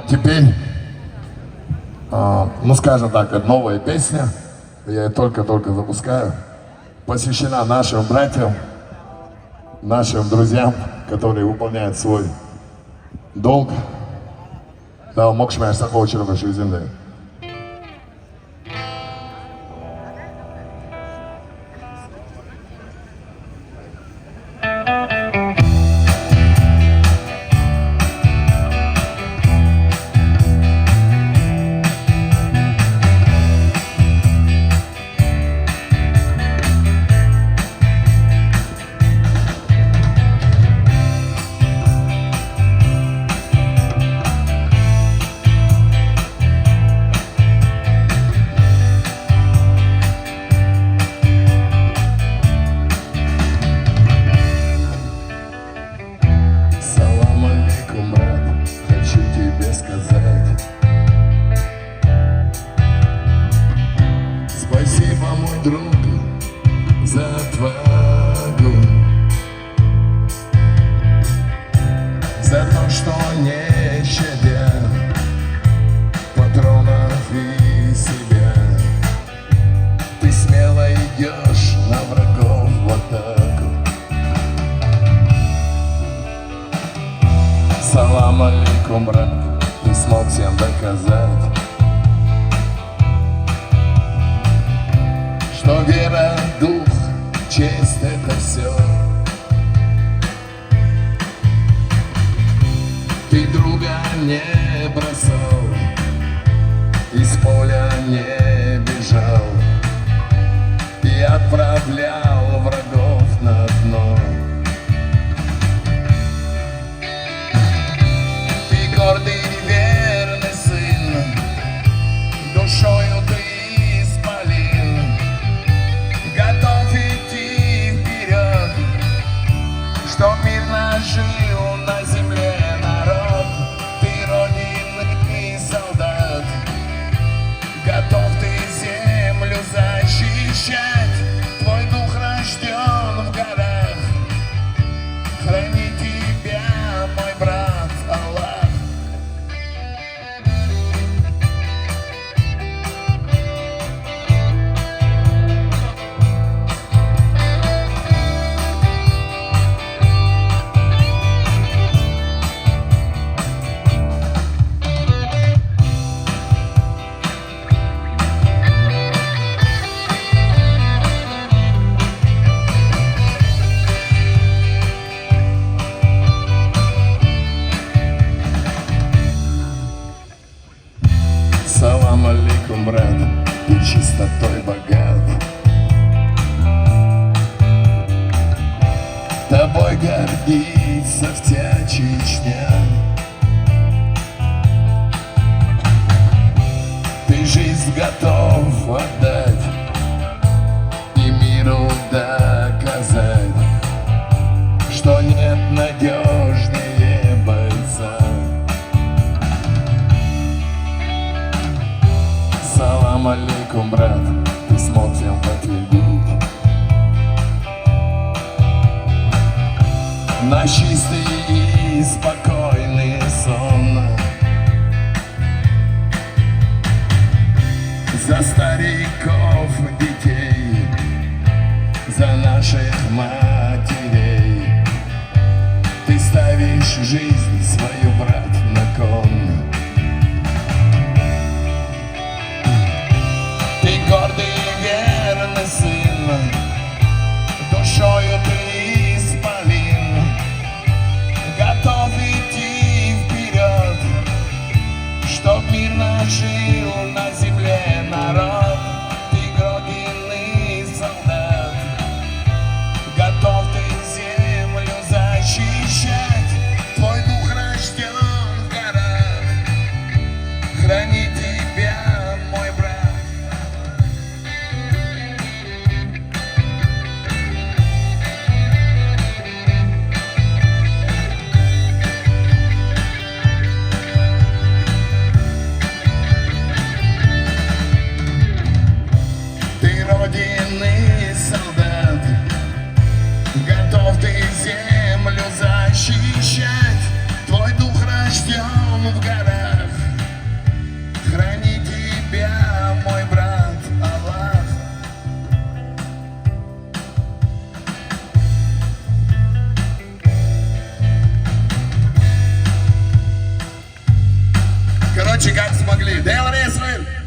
Теперь, ну скажем так, новая песня, я ее только-только запускаю, посвящена нашим братьям, нашим друзьям, которые выполняют свой долг. Да, мокшмеш сахочер вашей земли. Спасибо, мой друг, за отвагу, за то, что не щадя патронов и себя, ты смело идешь на врагов в атаку. Салам алейкум, брат, ты смог всем доказать, что вера, дух, честь — это все. Ты друга не бросал, из поля не бежал и отправлял врагов на дно. Ты гордый и верный сын, душою ты чтоб мирно жил на земле народ. Ты родины солдат, готов ты землю защищать. Твой дух рожден в горах, храни тебя, мой брат, Аллах. Салам алейкум, брат, ты чистотой богат. Тобой гордится вся Чечня. Ты жизнь готов отдать и миру доказать, что нет надежнее бойца. Салам алейкум, брат, ты смог всем подтвердить на чистый и спокойный сон. За стариков, детей, за наших матерей ты ставишь жизнь свою, брат, на кон. Гордый и верный сын, душою ты исполин, готов идти вперед, чтоб мирно жил на земле народ. Ты родины солдат, готов ты землю защищать. Твой дух рожден в горах, храни тебя, мой брат. короче, как смогли. Del Rey Swing.